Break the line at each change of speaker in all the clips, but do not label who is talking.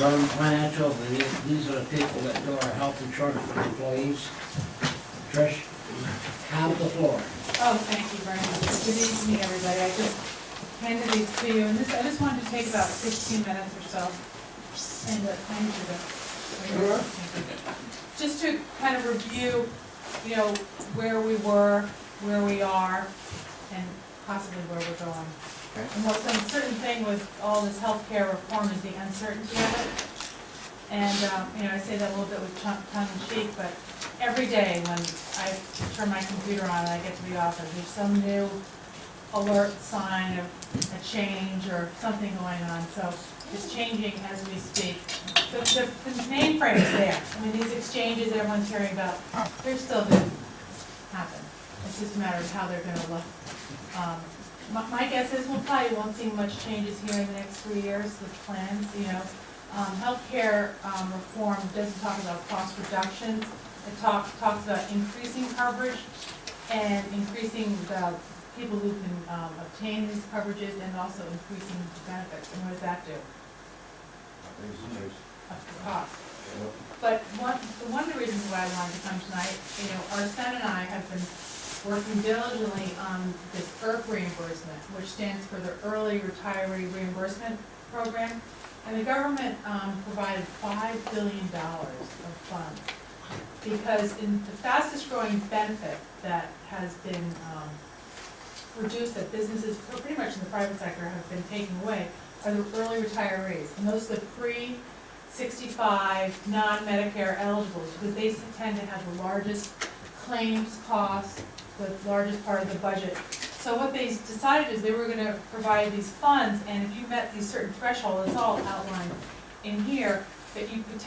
Government financial, these are the people that do our health insurance for employees. Trish, have the floor.
Oh, thank you very much. Good evening, everybody. I just handed these to you, and I just wanted to take about 15 minutes or so. And thank you. Just to kind of review, where we were, where we are, and possibly where we're going.
Okay.
And what's an uncertain thing with all this healthcare reform is the uncertainty of it. And, I say that a little bit with tongue in cheek, but every day when I turn my computer on and I get to the office, there's some new alert sign of a change or something going on. So it's changing as we speak. The mainframe is there. I mean, these exchanges everyone's hearing about, they're still going to happen. It's just a matter of how they're going to look. My guess is we'll probably won't see much changes here in the next 3 years with plans, Healthcare reform doesn't talk about cost reductions. It talks about increasing coverage and increasing the people who can obtain these coverages and also increasing benefits. And what does that do? Up the cost. But one of the reasons why I wanted to come tonight, our son and I have been working diligently on this IRF reimbursement, which stands for the Early Retiree Reimbursement Program. And the government provided $5 billion of funds because in the fastest growing benefit that has been reduced that businesses, pretty much in the private sector, have been taking away are the early retirees. And those are the pre-65 non-Medicare eligibles because they tend to have the largest claims costs, the largest part of the budget. So what they decided is they were going to provide these funds, and if you met these certain thresholds, it's all outlined in here, that you could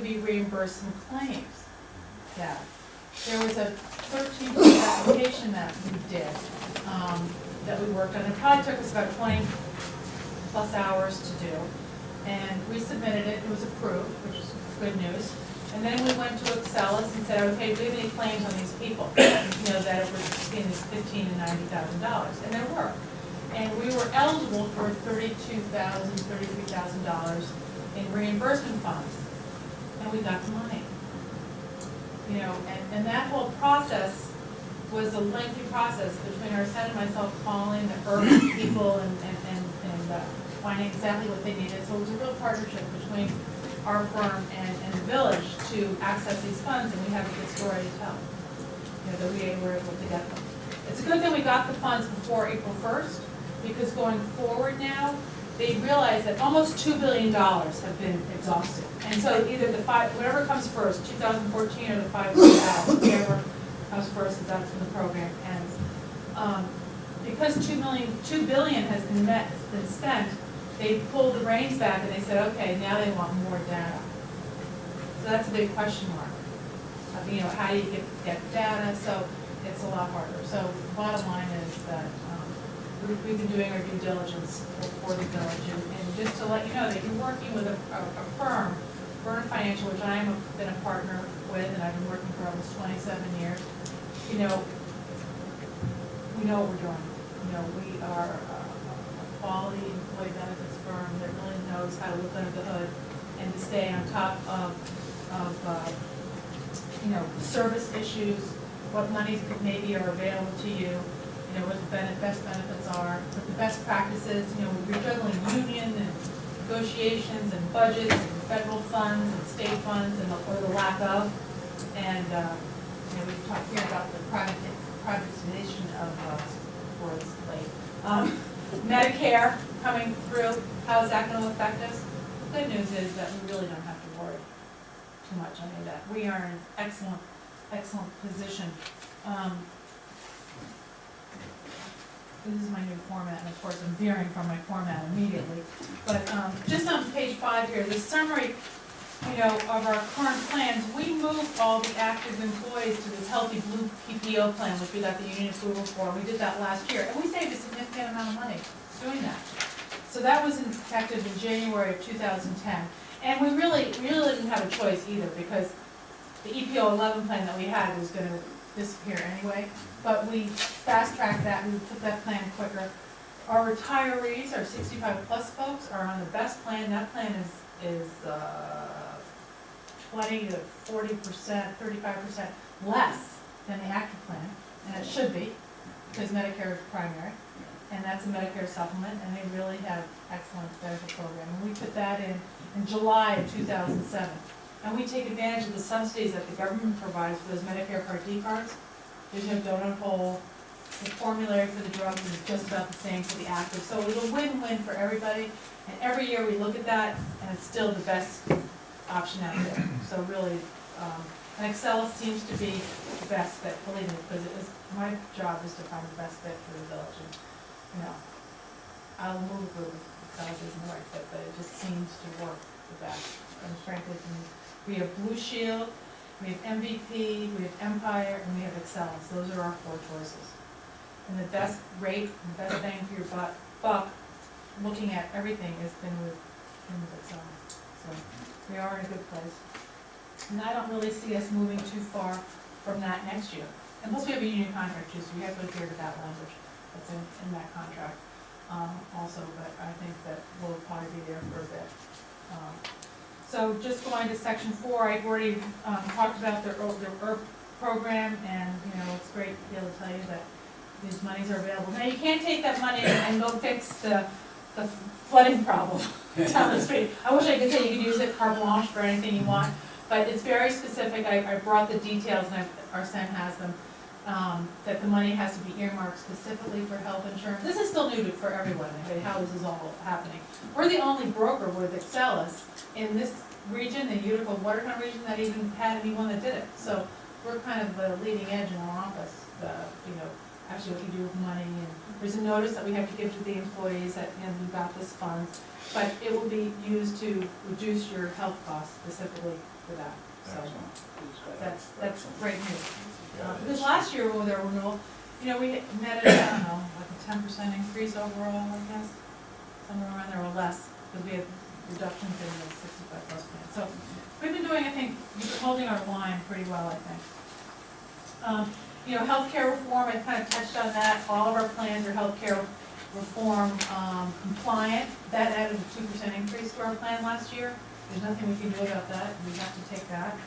be reimbursed some claims. Yeah. There was a 13-page application that we did, that we worked on. It probably took us about 20 plus hours to do, and we submitted it. It was approved, which is good news. And then we went to Excellus and said, okay, do we have any claims on these people? That it was between this $15,000 and $90,000, and there were. And we were eligible for $32,000, $33,000 in reimbursement funds, and we got the money. And that whole process was a lengthy process between our son and myself calling the urban people and finding exactly what they needed. So it was a real partnership between our firm and the village to access these funds, and we have a good story to tell, that we were able to get them. It's a good thing we got the funds before April 1st, because going forward now, they realize that almost $2 billion have been exhausted. And so either whatever comes first, 2014 or the $5 billion, whatever comes first, that's when the program ends. Because $2 billion has been spent, they pulled the reins back and they said, okay, now they want more data. So that's a big question mark. How do you get data? So it's a lot harder. So the bottom line is that we've been doing our due diligence for the village. And just to let you know that you're working with a firm, Vernon Financial, which I have been a partner with, and I've been working for almost 27 years. We know what we're doing. We are a quality employee benefits firm that really knows how to look under the hood and to stay on top of service issues, what monies maybe are available to you, what the best benefits are, what the best practices. We're juggling union and negotiations and budgets and federal funds and state funds or the lack of, and we've talked here about the privatization of Medicare coming through. How is that going to affect us? The good news is that we really don't have to worry too much on any of that. We are in an excellent position. This is my new format, and of course I'm veering from my format immediately. But just on page 5 here, the summary, of our current plans, we moved all the active employees to this Healthy Blue PPO plan, which we got the union approval for. We did that last year, and we saved a significant amount of money doing that. So that was effective in January of 2010. And we really didn't have a choice either, because the EPO 11 plan that we had was going to disappear anyway. But we fast-tracked that, and we took that plan quicker. Our retirees, our 65-plus folks, are on the best plan. That plan is is 20 to 40%, 35% less than the active plan, and it should be, because Medicare is primary, and that's a Medicare supplement, and they really have excellent benefit program. And we put that in July of 2007. And we take advantage of the subsidies that the government provides for those Medicare Part D cards. There's no donut hole. The formulary for the drugs is just about the same for the active. So it's a win-win for everybody. And every year we look at that, and it's still the best option out there. So really, and Excella seems to be the best fit, believe me, because it was, my job is to find the best fit for the village. And, you know, I'll move with Excella isn't right fit, but it just seems to work the best. And frankly, we have Blue Shield, we have MVP, we have Empire, and we have Excella. So those are our 4 choices. And the best rate, the best bang for your buck, looking at everything, has been with Excella. So we are in a good place. And I don't really see us moving too far from that next year. And plus we have a union contract too, so we have to adhere to that language that's in that contract also, but I think that we'll probably be there for a bit. So just going to section 4, I've already talked about their IRP program, and you know, it's great to be able to tell you that these monies are available. Now you can't take that money and go fix the flooding problem down the street. I wish I could say you could use it carte blanche for anything you want, but it's very specific. I brought the details, and our Sen has them, that the money has to be earmarked specifically for health insurance. This is still new for everyone, okay, how this is all happening. We're the only broker with Excelis in this region, the Utica Watertown region, that even had anyone that did it. So we're kind of the leading edge in our office, you know, actually what you do with money. And there's a notice that we have to give to the employees that, you know, we got this fund, but it will be used to reduce your health costs specifically for that. So that's great news. Because last year when there were no, you know, we netted, I don't know, like a 10% increase overall, I guess, somewhere around there, or less, because we had reductions in the 65+ plan. So we've been doing, I think, holding our line pretty well, I think. You know, healthcare reform, I kind of touched on that. All of our plans are healthcare reform compliant. That added a 2% increase to our plan last year. There's nothing we can do about that. We have to take that.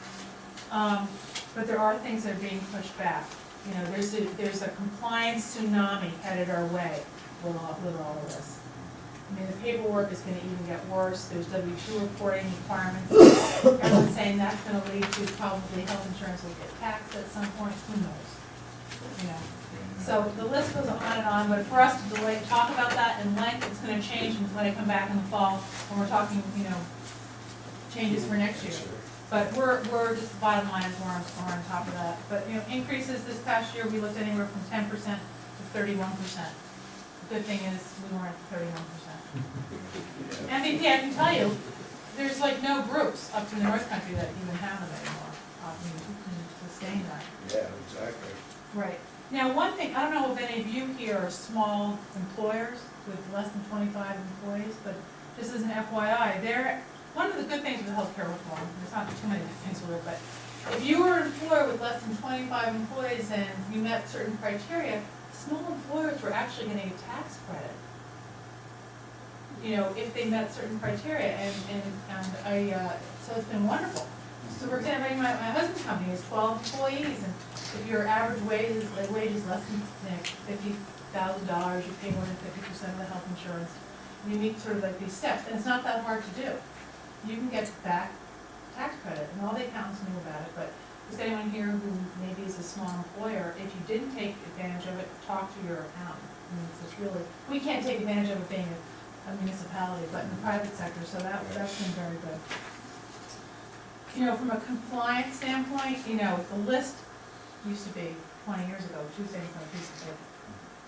But there are things that are being pushed back. You know, there's a compliance tsunami headed our way with all of this. I mean, the paperwork is going to even get worse. There's W-2 reporting requirements. Everyone's saying that's going to lead to probably health insurance will get taxed at some point. Who knows? You know. So the list goes on and on. But for us to talk about that in length, it's going to change when I come back in the fall when we're talking, you know, changes for next year. But we're just the bottom line is we're on top of that. But you know, increases this past year we looked anywhere from 10% to 31%. The good thing is we weren't at 31%. MVP, I can tell you, there's like no groups up in the North Country that even have them anymore. I mean, who can sustain that?
Yeah, exactly.
Right. Now, one thing, I don't know if any of you here are small employers with less than 25 employees, but just as an FYI, one of the good things with healthcare reform, there's not too many good things with it, but if you were an employer with less than 25 employees and you met certain criteria, small employers were actually getting a tax credit. You know, if they met certain criteria, so it's been wonderful. So for example, my husband's company has 12 employees, and if your average wage is less than $50,000, you pay more than 50% of the health insurance. And you meet sort of like these steps, and it's not that hard to do. You can get back tax credit, and all the accountants knew about it, but is anyone here who maybe is a small employer, if you didn't take advantage of it, talk to your accountant. I mean, it's just really, we can't take advantage of it being a municipality, but in the private sector, so that's been very good. You know, from a compliance standpoint, you know, the list used to be 20 years ago, 2 things on a piece of paper.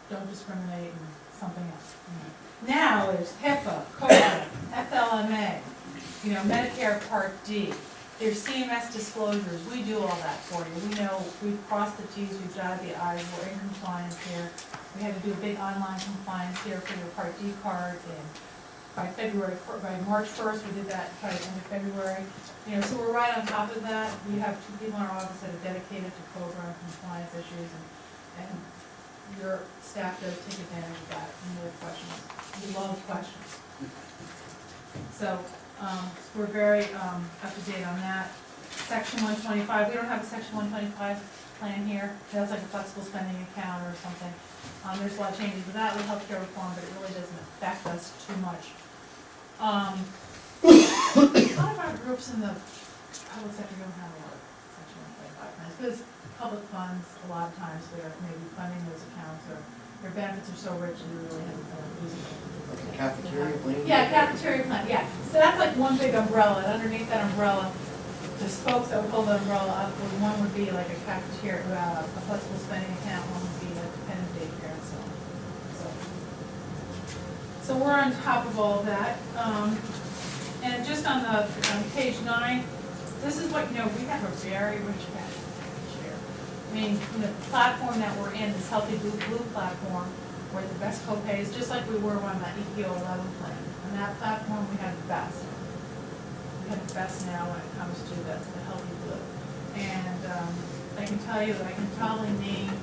Don't discriminate and something else. You know. Now there's HIPAA, COBRA, FLMA, you know, Medicare Part D. There's CMS disclosures. We do all that for you. We know we've crossed the T's, we've dotted the I's, we're in compliance here. We had to do a big online compliance here for your Part D card, and by March 1st, we did that by the end of February. You know, so we're right on top of that. We have 2 people in our office that are dedicated to COBRA and compliance issues, and your staff does take advantage of that and your questions. We love questions. So, So we're very, up to date on that. Section 125, we don't have a section 125 plan here. That's like a flexible spending account or something. There's a lot of changes with that with healthcare reform, but it really doesn't affect us too much. A lot of our groups in the public sector don't have a lot of section 125 plans, because public funds, a lot of times, they're maybe funding those accounts, or their benefits are so rich and you really haven't using it.
Like a cafeteria plan?
Yeah, cafeteria plan, yeah. So that's like one big umbrella, and underneath that umbrella, the spokes that would hold the umbrella up, one would be like a cafeteria, a flexible spending account, one would be a dependent daycare and so on. So we're on top of all that. And just on page 9, this is what, we have a very rich package here. I mean, the platform that we're in, this Healthy Blue platform, where the best copays, just like we were on that EPO 11 plan. On that platform, we have the best. We have the best now when it comes to the Healthy Blue. And I can tell you that I can probably name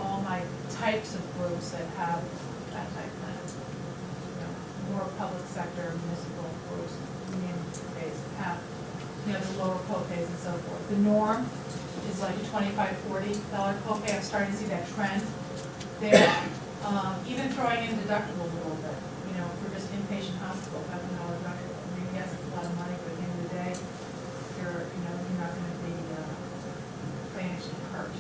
all my types of groups that have that type plan. More public sector, municipal groups, union-based have, the lower copays and so forth. The norm is like a $25, $40 copay. I'm starting to see that trend there. Even throwing in deductibles a little bit, for just inpatient hospital, $500 deductible. I mean, yes, it's a lot of money, but at the end of the day, you're not going to be financially hurt.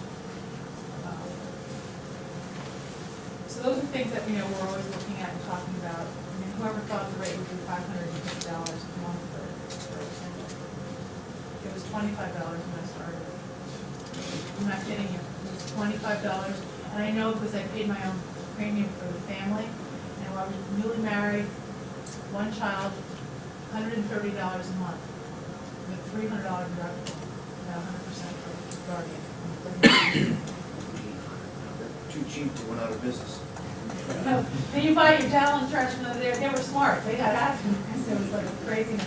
So those are things that, we're always looking at and talking about. I mean, whoever thought the rate would be $550 a month for a single. It was $25 when I started. I'm not kidding you. It was $25. And I know because I paid my own premium for the family. And when I was newly married, one child, $130 a month with $300 deductible. Now 100% for guardian.
Too cheap to run out of business.
No, then you buy your dental insurance from there. They were smart. They got out of it because there was like a craziness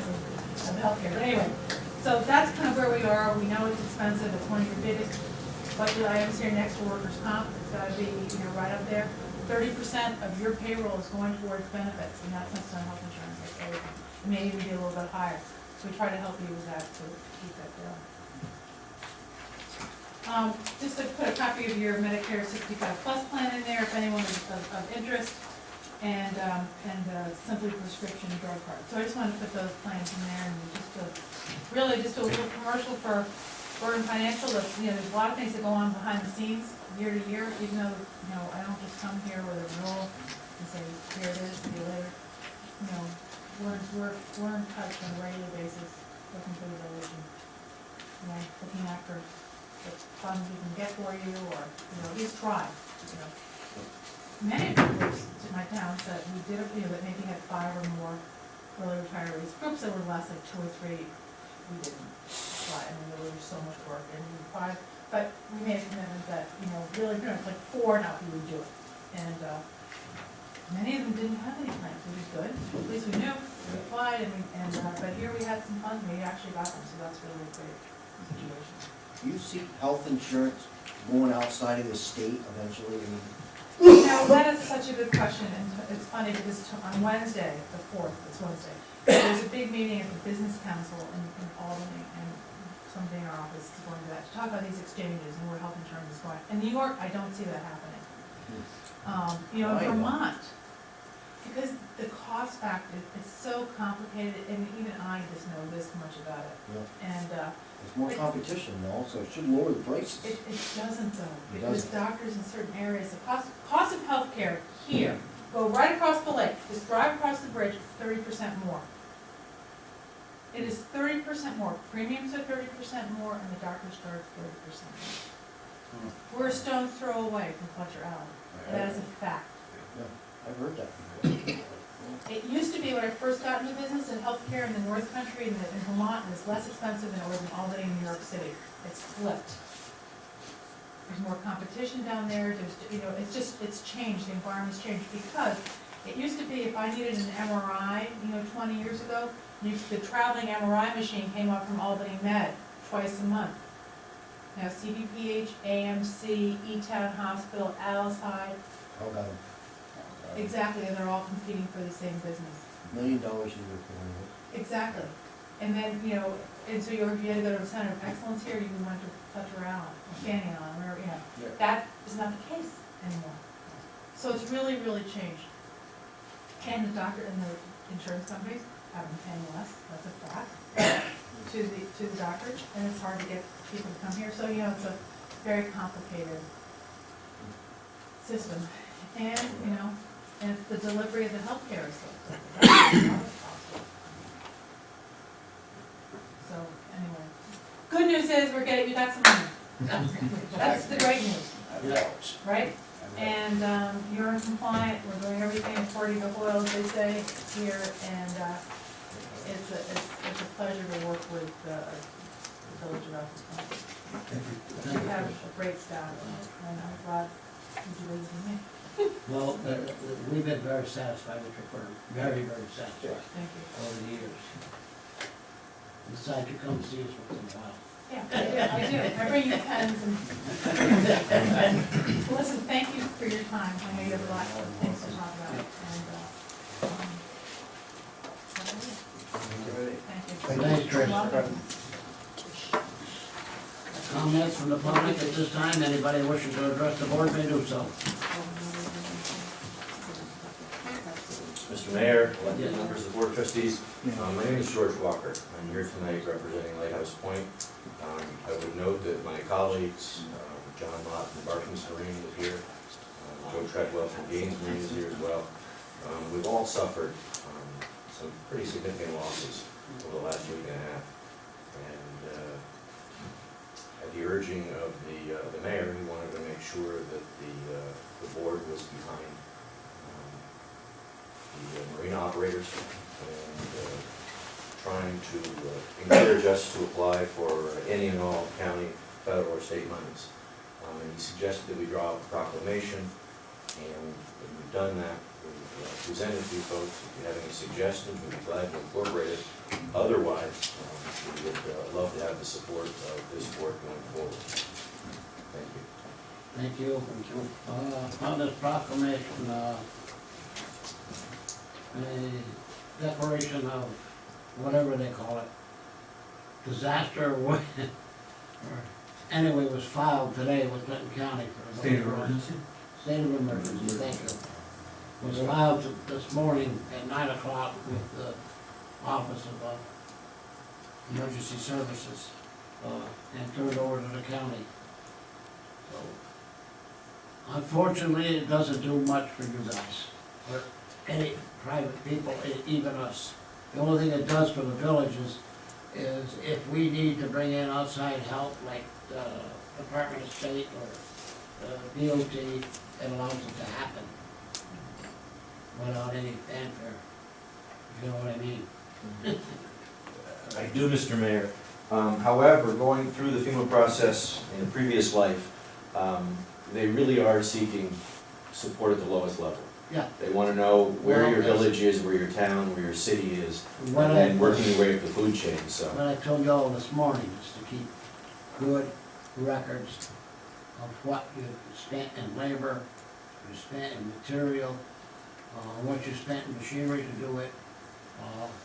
of healthcare. But anyway, so that's kind of where we are. We know it's expensive. It's one of your biggest budget items here next to workers' comp. It's got to be, right up there. 30% of your payroll is going towards benefits, and that's not just on health insurance. That's everything. It may even be a little bit higher. So we try to help you with that to keep that down. Just to put a copy of your Medicare 65 plus plan in there if anyone is of interest, and simply prescription drug card. So I just wanted to put those plans in there, and just a little commercial for Burden Financial. That, there's a lot of things that go on behind the scenes year to year, even though I don't just come here with a renewal and say here it is, see you later. We're in touch on a regular basis, looking for the village and looking after the funds we can get for you, or at least try. Many of the groups in my town said we did that maybe had 5 or more early retirees. Groups that were less, like 2 or 3, we didn't try. I mean, there was so much work, and 5. But we made a commitment that really pretty much like 4 now we would do it. And many of them didn't have any plans, which is good. At least we knew. We applied, but here we had some funds. We actually got them, so that's really a great situation.
Do you see health insurance going outside of the state eventually?
That is such a good question, and it's funny because on Wednesday, the 4th, it's Wednesday, there's a big meeting at the Business Council in Albany, and somebody in our office is going to that, to talk about these exchanges and where health insurance is going. In New York, I don't see that happening. In Vermont, because the cost factor is so complicated, and even I just know this much about it.
Yeah.
And
there's more competition though, so it should lower the prices.
it doesn't though,
It
because
doesn't.
doctors in certain areas, the cost of healthcare here, go right across the lake, just drive across the bridge, it's 30% more. It is 30% more. Premiums are 30% more, and the doctors charge 30% more. We're a stone's throw away from Fletcher Allen. That is a fact.
Yeah, I've heard that.
It used to be when I first got into business in healthcare in the North Country, in Vermont, it was less expensive than it was in Albany and New York City. It's flipped. There's more competition down there. There's, it's changed. The environment's changed because it used to be if I needed an MRI, 20 years ago, the traveling MRI machine came up from Albany Med twice a month. Now CBPH, AMC, E-Town Hospital, Alice Hyde.
Oh, got
Exactly, and they're all competing for the same business.
$1 million a year for one of
Exactly. And then, you know, and so if you had to go to a center of excellence here, you went to Fletcher Allen, or Fanning Allen, or, you know,
Yeah.
that is not the case anymore. So it's really, really changed. And the doctor and the insurance companies have been paying less, that's a fact, to the doctors, and it's hard to get people to come here. So, you know, it's a very complicated system. And, you know, and it's the delivery of the healthcare is so, that's not possible. So, anyway, good news is we got some money. That's the great news, right? And, you're in compliant, we're doing everything according to Hoyle, as they say here, and, it's a pleasure to work with, the Village of Rouses County. We have a great staff, and I'm glad you believe in me.
Well, we've been very satisfied with your firm, very, very satisfied
Thank you.
over the years. Besides, you come see us once in a while.
Yeah, I do. I bring you pens and, well, listen, thank you for your time. I know you have a lot of things to talk about, and, thank you.
Thanks, Trish.
You're welcome.
Comments from the public at this time? Anybody wishing to address the board may do so.
Mr. Mayor, elected
Yes.
members of the Board of Trustees, my name is George Walker. I'm here tonight representing Lighthouse Point. I would note that my colleagues, John Mott from Barkings Marine is here, Joe Treadwell from Gaines Marine is here as well. We've all suffered some pretty significant losses over the last week and a half. And at the urging of the mayor, he wanted to make sure that the board was behind the marine operators and trying to encourage us to apply for any and all county, federal, or state monies. And he suggested that we draw up a proclamation, and when we've done that, we've presented to you folks. If you have any suggestions, we'd be glad to incorporate it. Otherwise, we would love to have the support of this board going forward. Thank you.
Thank you. Thank you. On this proclamation, a declaration of whatever they call it, disaster, or anyway, was filed today with Clinton County for the
State of emergency?
State of emergency, thank you. Was filed this morning at 9 o'clock with the Office of Emergency Services, and turned over to the county. So, unfortunately, it doesn't do much for you guys, or any private people, even us. The only thing it does for the villages is if we need to bring in outside help, like the Department of State or DOT, it allows it to happen without any fanfare, if you know what I mean.
I do, Mr. Mayor. However, going through the FEMA process in a previous life, they really are seeking support at the lowest level.
Yeah.
They want to know where
Well,
your
that's-
village is, where your town, where your city is,
What
and then
I-
working your way up the food chain, so.
What I told y'all this morning is to keep good records of what you spent in labor, you spent in material, what you spent in machinery to do it.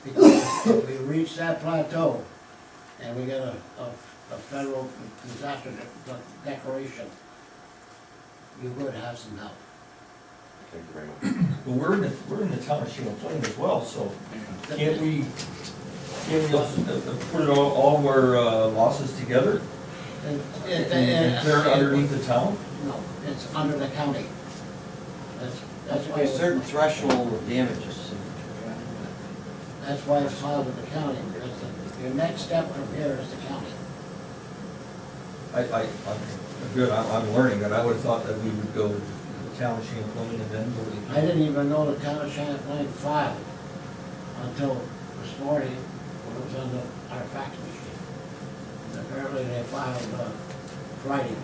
Because if we reach that plateau and we get a federal disaster declaration, you would have some help.
Thank you very much.
Well, we're in the town of Champlain as well, so can't we put it all of our losses together and clear it underneath the town?
No, it's under the county. That's why.
A certain threshold of damages.
That's why it's filed with the county, because your next step from here is the county.
I'm good, I'm learning that. I would have thought that we would go to the town of Champlain and then go to.
I didn't even know the town of Champlain filed until this morning when it was on our fax machine. And apparently they filed Friday.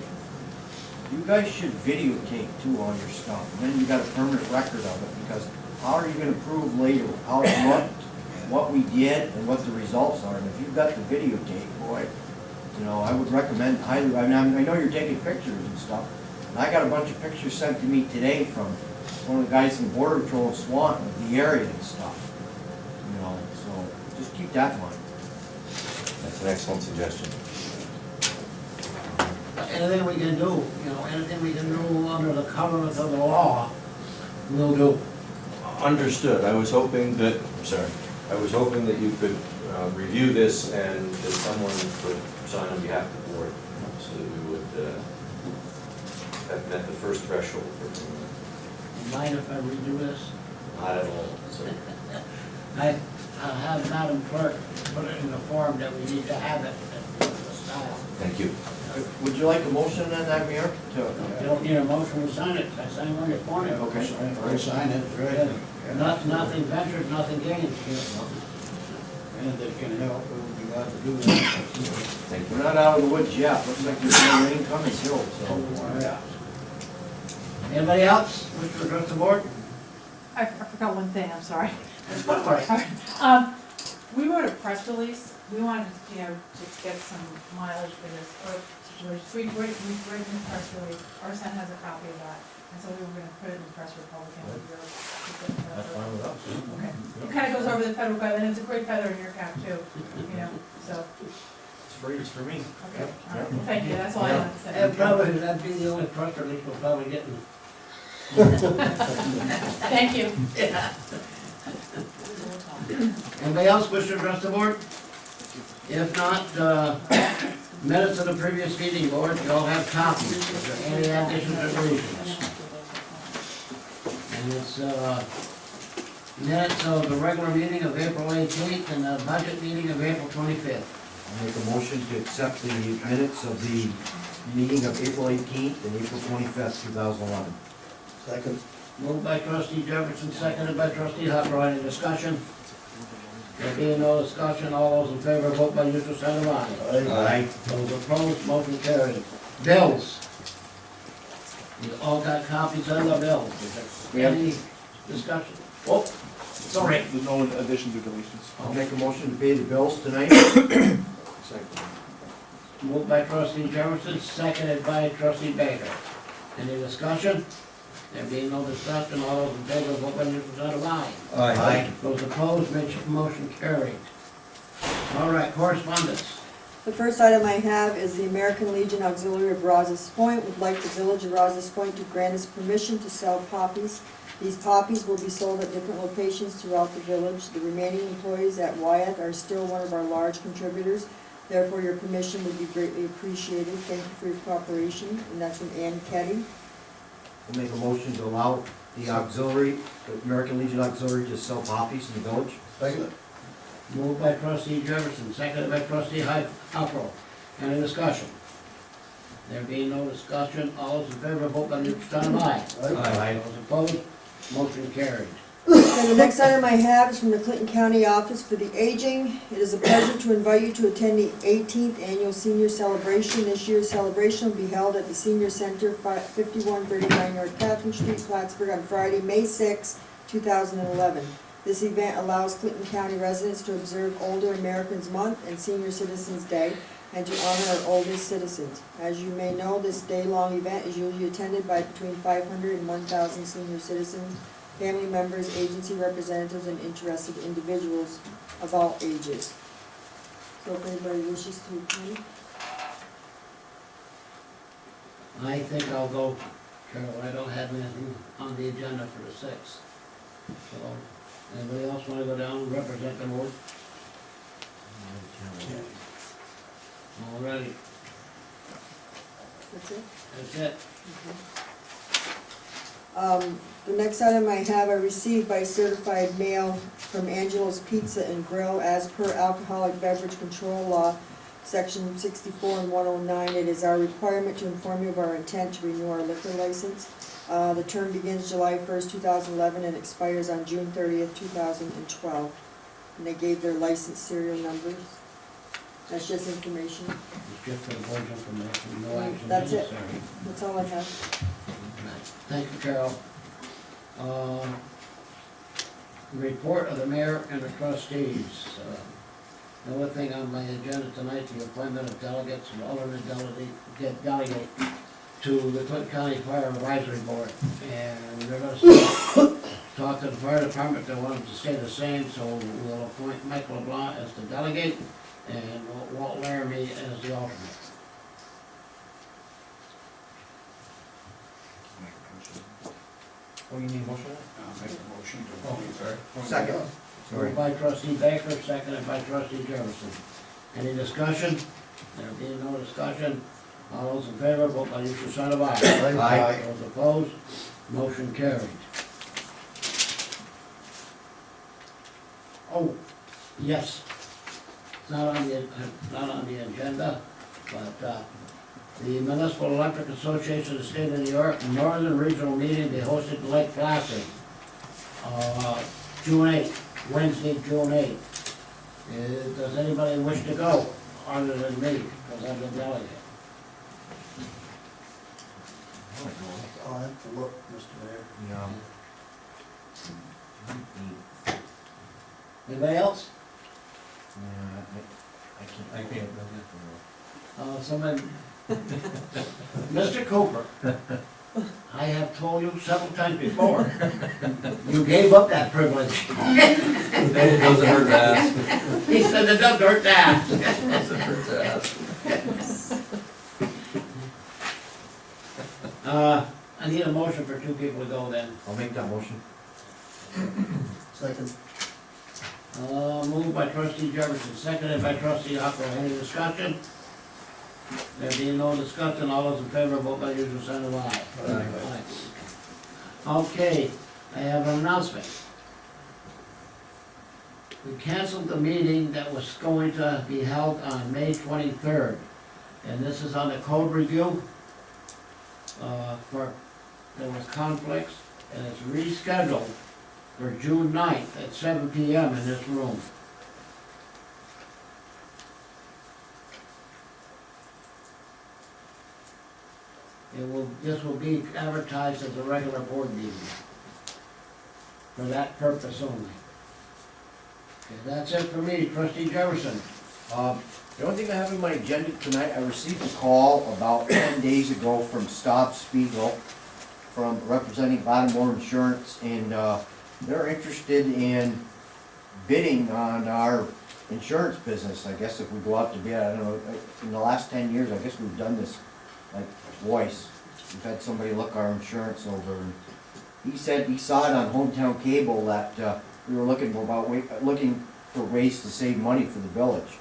You guys should videotape too all your stuff, and then you got a permanent record of it, because how are you gonna prove later what we did and what the results are? And if you've got the videotape, boy, you know, I would recommend highly, I mean, I know you're taking pictures and stuff, and I got a bunch of pictures sent to me today from one of the guys from Border Patrol of Swanton, of the area and stuff. You know, so just keep that in mind.
That's an excellent suggestion.
Anything we can do, you know, anything we can do under the covenant of the law, we'll do.
Understood. I was hoping that, I was hoping that you could review this and that someone would sign on behalf of the board so that we would have met the first threshold for doing
Mind if I redo this?
that. Not at all. So,
I'll have Madam Clerk put it in the form that we need to have it, in the style.
thank you.
Would you like a motion on that, Mayor?
You don't need a motion to sign it, I sign on your form.
Okay.
Sign it, right?
Nothing ventured, nothing gained.
And if it can help, we'll be glad to do that.
Thank
We're
you.
not out of the woods yet, looks like there's no rain coming still, so.
Yeah. Anybody else wish to address the board?
I forgot one thing, I'm sorry.
All right.
We wrote a press release, we wanted, you know, to get some mileage for this earth situation. We wrote in the press release, our son has a copy of that, and so we were gonna put it in the press Republican.
That's fine with us.
Okay. It kinda goes over the federal government, and it's a great feather in your cap too, you know, so,
It's free, it's for me.
okay, all right, well, thank you, that's all I wanted to say.
And probably, that'd be the only press release we'll probably get.
Thank you.
Anybody else wish to address the board? If not, minutes of the previous meeting, board, you all have copies. Is there any additions or deletions? And it's, minutes of the regular meeting of April 18th and the budget meeting of April 25th.
I'll make a motion to accept the minutes of the meeting of April 18th and April 25th, 2011.
Second.
Moved by trustee Jefferson, seconded by trustee Huckrow. Any discussion? There being no discussion, all those in favor, vote by usual sign of aye.
Aye.
Those opposed, motion carried. Bills. You all got copies of the bills. Is there any discussion? Oh, sorry.
There's no additions or deletions.
I'll make a motion to pay the bills tonight.
Second.
Moved by trustee Jefferson, seconded by trustee Baker. Any discussion? There being no discussion, all those in favor, vote by usual sign of aye.
Aye.
Those opposed, motion carried. All right, correspondence.
The first item I have is the American Legion Auxiliary of Rouses Point would like the Village of Rouses Point to grant us permission to sell poppies. These poppies will be sold at different locations throughout the village. The remaining employees at Wyeth are still one of our large contributors. Therefore, your permission would be greatly appreciated. Thank you for your cooperation, and that's from Ann Ketty.
I'll make a motion to allow the auxiliary, the American Legion Auxiliary to sell poppies in the village.
Second.
Moved by trustee Jefferson, seconded by trustee Huckrow. Any discussion? There being no discussion, all those in favor, vote by the sign of aye.
Aye.
Those opposed, motion carried.
And the next item I have is from the Clinton County Office for the Aging. It is a pleasure to invite you to attend the 18th Annual Senior Celebration. This year's celebration will be held at the Senior Center, 5139 North Catherine Street, Plattsburgh, on Friday, May 6, 2011. This event allows Clinton County residents to observe Older Americans Month and Senior Citizens Day and to honor our oldest citizens. As you may know, this day-long event is usually attended by between 500 and 1,000 senior citizens, family members, agency representatives, and interested individuals of all ages. So if anybody wishes to attend.
I think I'll go, Carol, I don't have anything on the agenda for the 6th. So, anybody else wanna go down and represent the board? All righty,
That's it?
that's it.
The next item I have, I received by certified mail from Angelo's Pizza and Grill. As per alcoholic beverage control law, section 64 and 109, it is our requirement to inform you of our intent to renew our liquor license. The term begins July 1st, 2011 and expires on June 30th, 2012. And they gave their license serial numbers. That's just information.
It's just for the board's information, no action
That's it.
necessary.
That's all I have.
Thank you, Carol. Report of the mayor and the trustees. The only thing on my agenda tonight, the appointment of delegates and alternate delegate to the Clinton County Fire Advisory Board. And they're gonna start talked to the fire department, they want them to stay the same, so we'll appoint Michael LeBlanc as the delegate and Walt Laramie as the alternate.
Oh, you need motion?
I'll make a motion to.
Oh, sorry.
Second. Sorry.
Moved by trustee Baker, seconded by trustee Jefferson. Any discussion? There being no discussion, all those in favor, vote by usual sign of aye.
Aye.
Those opposed, motion carried. Oh, yes, it's not on the agenda, but, the Municipal Electric Association of the State of New York Northern Regional Meeting be hosted in Lake Placid, June 8th, Wednesday, June 8th. Does anybody wish to go, other than me, because I'm the delegate?
I'll have to look, Mr. Mayor.
Yeah.
Anybody else?
I can't.
Someone, Mr. Cooper, I have told you several times before, you gave up that privilege.
It doesn't hurt to ask.
He said it doesn't hurt to ask.
It doesn't hurt to ask.
I need a motion for two people to go then.
I'll make that motion.
Second.
Moved by trustee Jefferson, seconded by trustee Huckrow. Any discussion? There being no discussion, all those in favor, vote by usual sign of aye. Aye. Okay, I have an announcement. We canceled the meeting that was going to be held on May 23rd, and this is on the code review. There was conflicts, and it's rescheduled for June 9th at 7 PM in this room. This will be advertised as a regular board meeting for that purpose only. Okay, that's it for me, trustee Jefferson.
The only thing I have on my agenda tonight, I received a call about 10 days ago from Staub Spiegel, from representing Lattimore Insurance, and they're interested in bidding on our insurance business. I guess if we go out to bid, I don't know, in the last 10 years, I guess we've done this like twice. We've had somebody look our insurance over, and he said he saw it on Hometown Cable that we were looking for ways to save money for the village.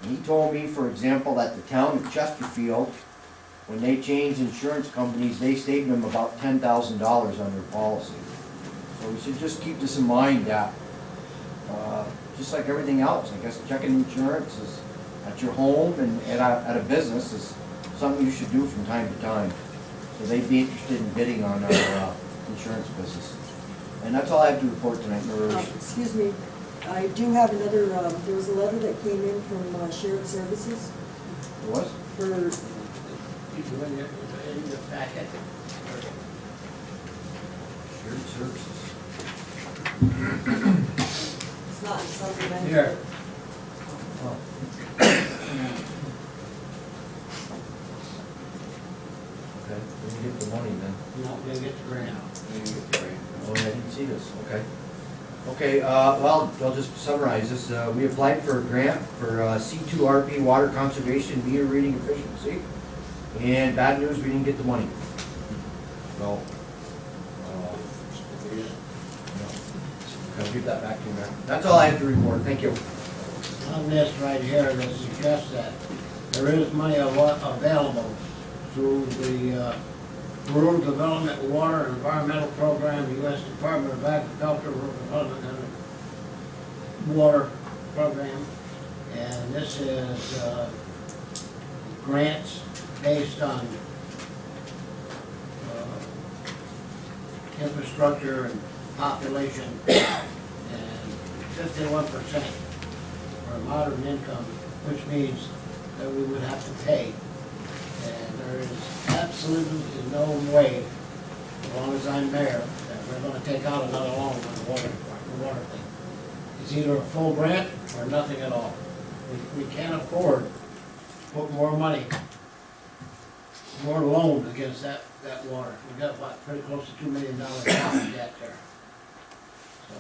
And he told me, for example, that the town of Chesterfield, when they changed insurance companies, they saved them about $10,000 on their policy. So we should just keep this in mind that, just like everything else, I guess checking insurance is at your home and at a business is something you should do from time to time. So they'd be interested in bidding on our insurance business. And that's all I have to report tonight, Mayor.
Excuse me, I do have another, there was a letter that came in from Shared Services
It was?
for,
In the packet.
Shared Services.
it's not supplementary.
Here.
Okay, we can get the money then.
No, they get the grant.
Oh, I didn't see this, okay. Okay, well, I'll just summarize this. We applied for a grant for C2RP water conservation meter reading efficiency. And bad news, we didn't get the money. So, I'll give that back to you, Mayor. That's all I have to report, thank you.
On this right here, that suggests that there is money available through the Rural Development Water and Environmental Program, U.S. Department of Agriculture, Rural Development and Water Program. And this is grants based on infrastructure and population, and 51% for moderate income, which means that we would have to pay. And there is absolutely no way, as long as I'm mayor, that we're gonna take out another loan on the water thing. It's either a full grant or nothing at all. We can't afford to put more money, more loan against that water. We got, what, pretty close to $2 million in debt there. So,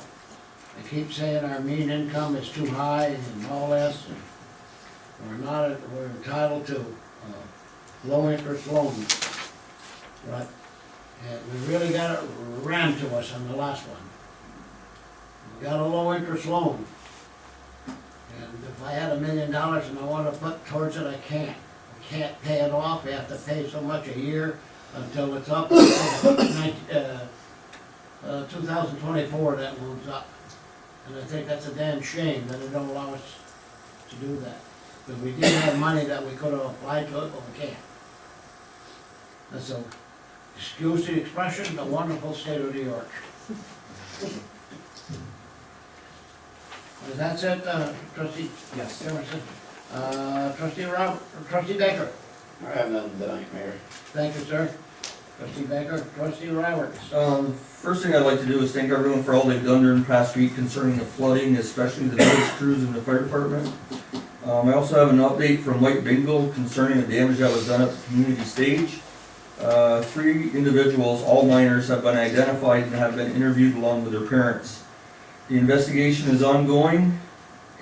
they keep saying our mean income is too high and all this, and we're entitled to, low interest loans. But, and we really got it rammed to us on the last one. We got a low interest loan. And if I had $1 million and I wanna put towards it, I can't. I can't pay it off, I have to pay so much a year until it's up, 2024 that moves up. And I think that's a damn shame that they don't allow us to do that. Because we did have money that we could have applied to it, but we can't. And so, excuse the expression, the wonderful state of New York. That's it, trustee
Yes.
Jefferson. Trustee Baker.
I have nothing tonight, Mayor.
Thank you, sir. Trustee Baker, trustee Roberts.
First thing I'd like to do is thank everyone for all they've done during the past week concerning the flooding, especially the village crews and the fire department. I also have an update from Mike Bingle concerning the damage that was done at the community stage. 3 individuals, all minors, have been identified and have been interviewed along with their parents. The investigation is ongoing,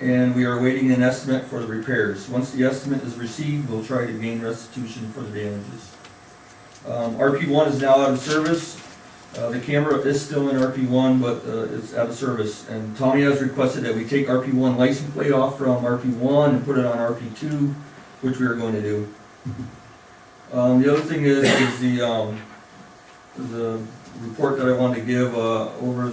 and we are awaiting an estimate for the repairs. Once the estimate is received, we'll try to gain restitution for the damages. RP1 is now out of service. The camera is still in RP1, but it's out of service. And Tommy has requested that we take RP1 license plate off from RP1 and put it on RP2, which we are going to do. The other thing is the report that I wanted to give over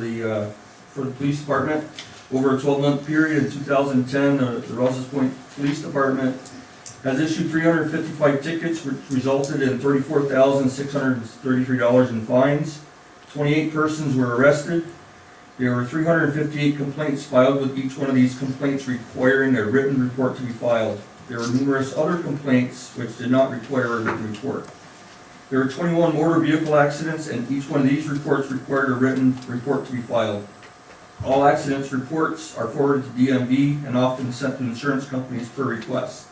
for the police department. Over a 12-month period in 2010, the Rouses Police Department has issued 355 tickets, which resulted in $34,633 in fines. 28 persons were arrested. There were 358 complaints filed, with each one of these complaints requiring a written report to be filed. There were numerous other complaints which did not require a written report. There were 21 motor vehicle accidents, and each one of these reports required a written report to be filed. All accidents reports are forwarded to DMV and often sent to insurance companies per request.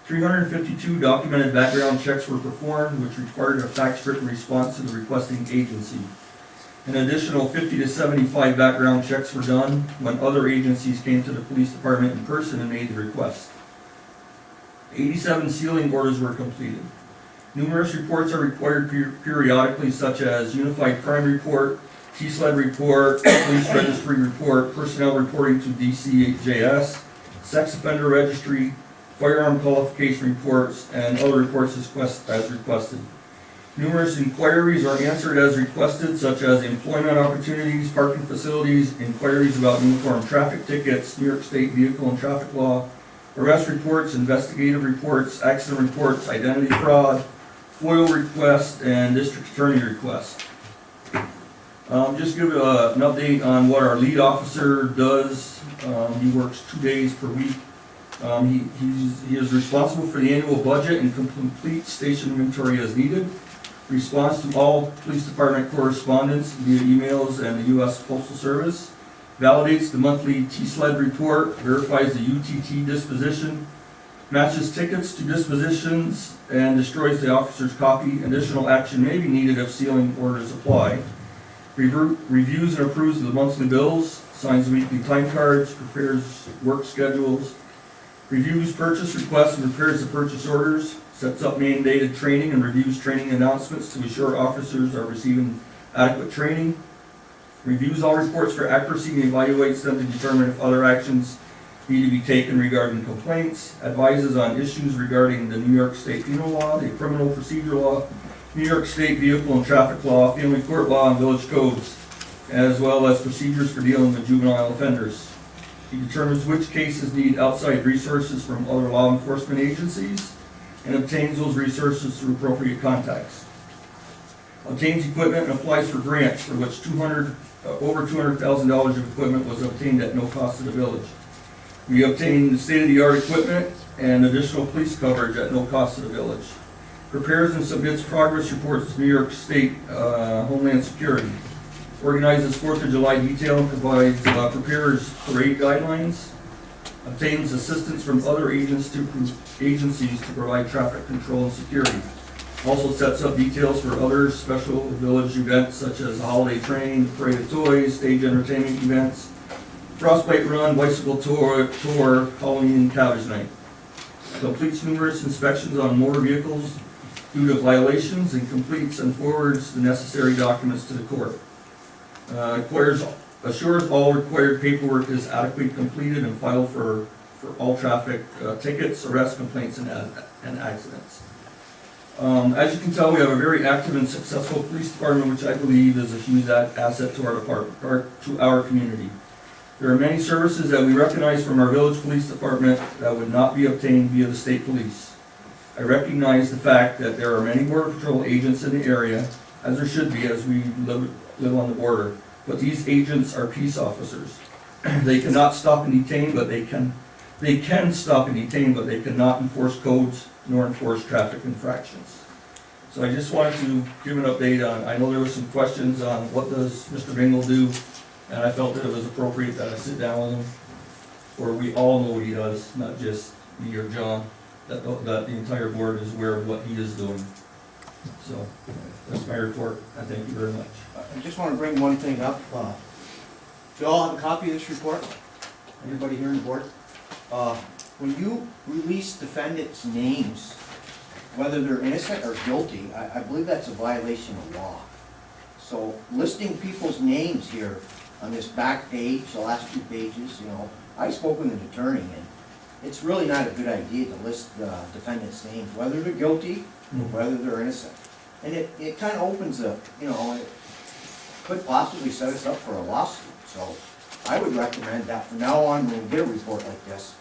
352 documented background checks were performed, which required a fax-written response to the requesting agency. An additional 50 to 75 background checks were done when other agencies came to the police department in person and made the request. 87 sealing orders were completed. Numerous reports are required periodically, such as Unified Crime Report, T-SLED Report, Police Registry Report, Personnel Reporting to DCJS, Sex Offender Registry, Firearm Qualification Reports, and other reports as requested. Numerous inquiries are answered as requested, such as employment opportunities, parking facilities, inquiries about uniform traffic tickets, New York State Vehicle and Traffic Law, arrest reports, investigative reports, accident reports, identity fraud, FOIL request, and district attorney request. Just give an update on what our lead officer does. He works 2 days per week. He is responsible for the annual budget and complete station inventory as needed. Responds to all police department correspondence via emails and the U.S. Postal Service. Validates the monthly T-SLED report, verifies the UTT disposition, matches tickets to dispositions, and destroys the officer's copy. Additional action may be needed if sealing orders apply. Reviews and approves the monthly bills, signs weekly time cards, prepares work schedules, reviews purchase requests and prepares the purchase orders, sets up mandated training and reviews training announcements to ensure officers are receiving adequate training, reviews all reports for accuracy and evaluates them to determine if other actions need to be taken regarding complaints, advises on issues regarding the New York State Penal Law, the Criminal Procedure Law, New York State Vehicle and Traffic Law, Family Court Law, and Village Codes, as well as procedures for dealing with juvenile offenders. He determines which cases need outside resources from other law enforcement agencies and obtains those resources through appropriate contacts. Obtains equipment and applies for grants, for which over $200,000 of equipment was obtained at no cost to the village. We obtained state-of-the-art equipment and additional police coverage at no cost to the village. Prepares and submits progress reports to New York State Homeland Security. Organizes 4th of July detail and prepares parade guidelines. Obtains assistance from other agencies to provide traffic control and security. Also sets up details for other special village events such as a holiday train, parade of toys, stage entertainment events, frostbite run, bicycle tour, Halloween and cabbage night. Completes numerous inspections on motor vehicles due to violations and completes and forwards the necessary documents to the court. Assures all required paperwork is adequately completed and filed for all traffic tickets, arrests, complaints, and accidents. As you can tell, we have a very active and successful police department, which I believe is a huge asset to our department, or to our community. There are many services that we recognize from our village police department that would not be obtained via the state police. I recognize the fact that there are many border patrol agents in the area, as there should be, as we live on the border. But these agents are peace officers. They cannot stop and detain, but they can stop and detain, but they cannot enforce codes nor enforce traffic infractions. So I just wanted to give an update on, I know there were some questions on what does Mr. Bingle do, and I felt that it was appropriate that I sit down with him, or we all know what he does, not just me or John, that the entire board is aware of what he is doing. So, that's my report, I thank you very much.
I just want to bring one thing up. Do you all have a copy of this report? Anybody here on the board? When you release defendants' names, whether they're innocent or guilty, I believe that's a violation of law. So listing people's names here on this back page, the last 2 pages, you know, I spoke with an attorney, and it's really not a good idea to list the defendants' names, whether they're guilty or whether they're innocent. And it kind of opens up, you know, it could possibly set us up for a lawsuit. So I would recommend that from now on, when we get a report like this,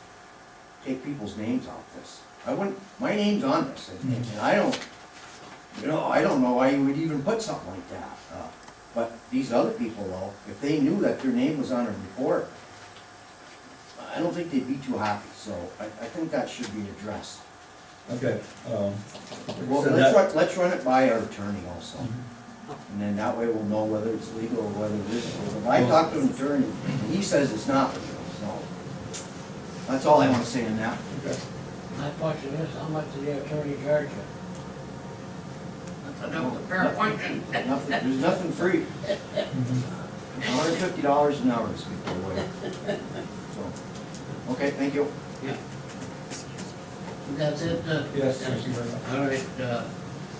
take people's names off this. My name's on this, and I don't, you know, I don't know why you would even put something like that. But these other people, though, if they knew that their name was on a report, I don't think they'd be too happy. So I think that should be addressed.
Okay.
Well, let's run it by our attorney also. And then that way we'll know whether it's legal or whether it isn't. If I talk to an attorney, and he says it's not legal, so that's all I want to say on that.
Okay.
My question is, how much did the attorney charge you? That was a fair question.
There's nothing free. $150 an hour is people away. So, okay, thank you.
Yeah. That's it?
Yes, thank you very much.
All right,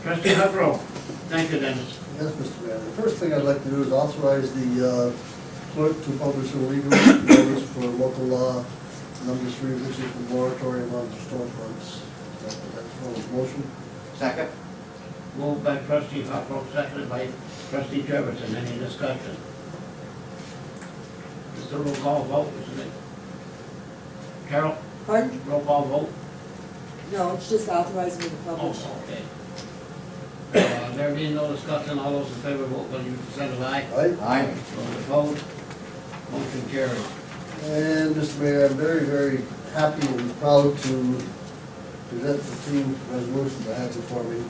trustee Huckrow. Thank you, Dennis.
Yes, Mr. Mayor. The first thing I'd like to do is authorize the clerk to publish a legal notice for local law number 3, which is the moratorium on the storefronts. That's one motion.
Second?
Moved by trustee Huckrow, seconded by trustee Jefferson. Any discussion? It's a roll call vote, isn't it? Carol,
Pardon?
roll call vote?
No, it's just authorizing me to publish.
Oh, okay. There being no discussion, all those in favor vote by your consent of aye.
Aye.
Aye.
Those opposed, motion carried.
And Mr. Mayor, I'm very, very happy and proud to present the team resolutions I have before me.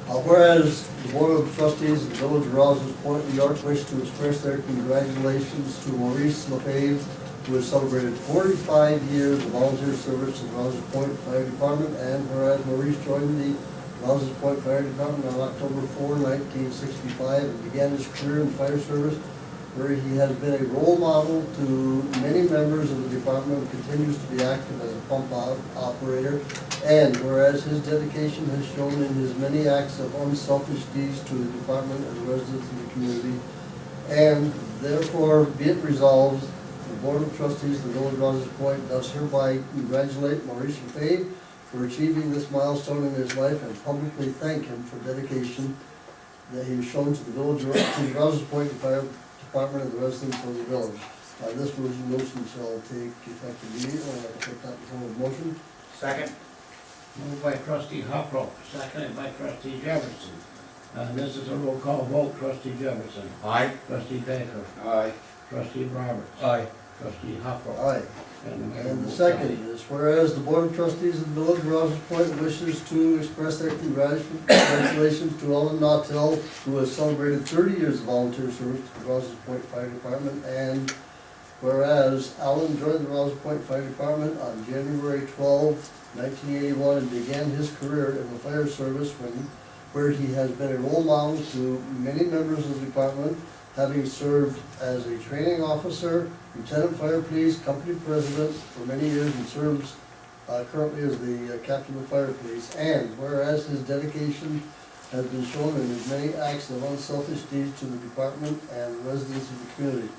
Whereas the Board of Trustees of the Village of Rouses Point, New York, wish to express their congratulations to Maurice LeFave, who has celebrated 45 years of volunteer service in Rouses Point Fire Department, and whereas Maurice joined the Rouses Point Fire Department on October 4, 1965, and began his career in fire service, where he has been a role model to many members of the department and continues to be active as a pump operator. And whereas his dedication has shown in his many acts of unselfish deeds to the department and residents of the community, and therefore be it resolved, the Board of Trustees of the Village of Rouses Point does hereby congratulate Maurice LeFave for achieving this milestone in his life and publicly thank him for dedication that he has shown to the Village of Rouses Point Fire Department and the residents of the village. This resolution shall take effect immediately. I'd like to put that in form of motion.
Second?
Moved by trustee Huckrow, seconded by trustee Jefferson. This is a roll call vote. Trustee Jefferson.
Aye.
Trustee Baker.
Aye.
Trustee Roberts.
Aye.
Trustee Huckrow.
Aye.
And the mayor
And the
votes
second
aye.
is, whereas the Board of Trustees of the Village of Rouses Point wishes to express their congratulations to Ellen Nautel, who has celebrated 30 years of volunteer service to the Rouses Point Fire Department, and whereas Alan joined the Rouses Point Fire Department on January 12, 1981, and began his career in the fire service when where he has been a role model to many members of the department, having served as a training officer, lieutenant fire police, company president for many years, and serves currently as the captain of fire police. And whereas his dedication has been shown in his many acts of unselfish deeds to the department and residents of the community.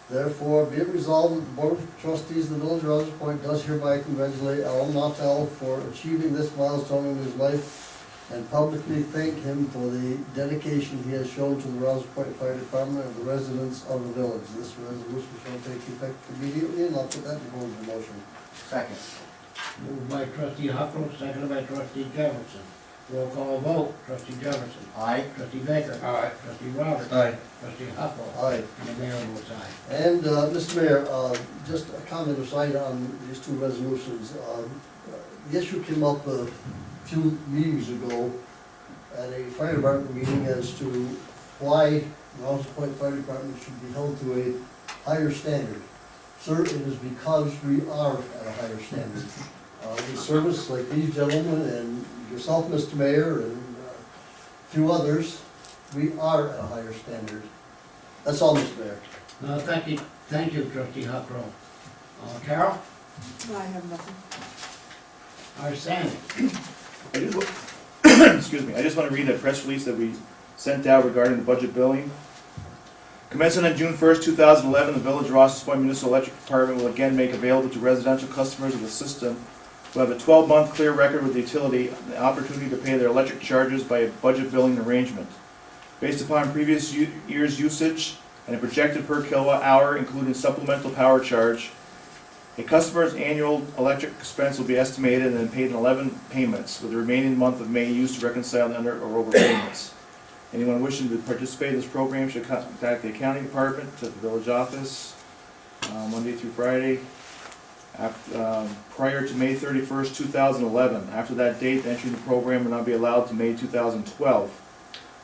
Therefore, be it resolved that the Board of Trustees of the Village of Rouses Point does hereby congratulate Al Natal for achieving this milestone in his life and publicly thank him for the dedication he has shown to the Rouses Point Fire Department and the residents of the village. This resolution shall take effect immediately, and I'll put that in the board's motion.
Second.
Moved by trustee Huckrow, seconded by trustee Jefferson. Roll call vote, trustee Jefferson.
Aye.
Trustee Baker.
Aye.
Trustee Roberts.
Aye.
Trustee Huckrow.
Aye.
And the mayor votes aye.
And, Mr. Mayor, just a comment aside on these two resolutions. The issue came up a few meetings ago at a fire department meeting as to why Rouses Point Fire Department should be held to a higher standard. Sir, it is because we are at a higher standard. The service, like these gentlemen and yourself, Mr. Mayor, and a few others, we are at a higher standard. That's all, Mr. Mayor.
Thank you, trustee Huckrow. Carol,
I have nothing.
Arsen.
I just, excuse me, I just want to read a press release that we sent out regarding the budget billing. Commencing on June 1st, 2011, the Village of Rouses Point Municipal Electric Department will again make available to residential customers of the system who have a 12-month clear record with the utility the opportunity to pay their electric charges by a budget billing arrangement. Based upon previous year's usage and a projected per kilowatt hour, including supplemental power charge, a customer's annual electric expense will be estimated and then paid in 11 payments, with the remaining month of May used to reconcile the under or over payments. Anyone wishing to participate in this program should contact the accounting department at the village office Monday through Friday prior to May 31st, 2011. After that date, entry in the program will not be allowed to May 2012.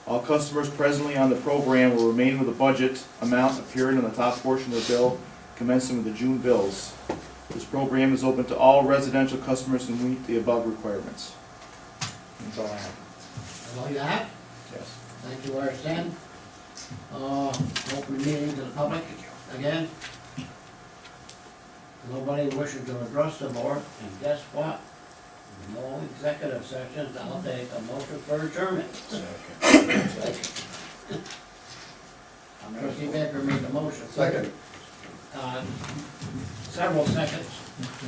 All customers presently on the program will remain with the budget amount appearing on the top portion of the bill, commencing with the June bills. This program is open to all residential customers who meet the above requirements. That's all I have.
That's all you have?
Yes.
Thank you, Arsen. Open meeting to the public again. Nobody wishing to address the board, and guess what? No executive sessions, I'll take a motion for adjournment. Trustee Baker made the motion.
Second.
Several seconds.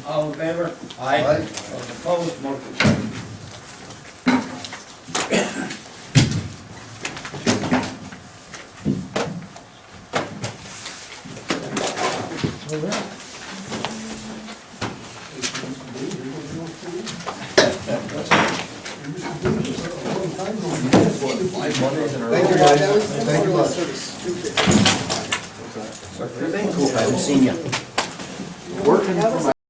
All in favor?
Aye.
Those opposed, motion carried.
Thank you, guys. Thank you much.
I haven't seen you. Working for my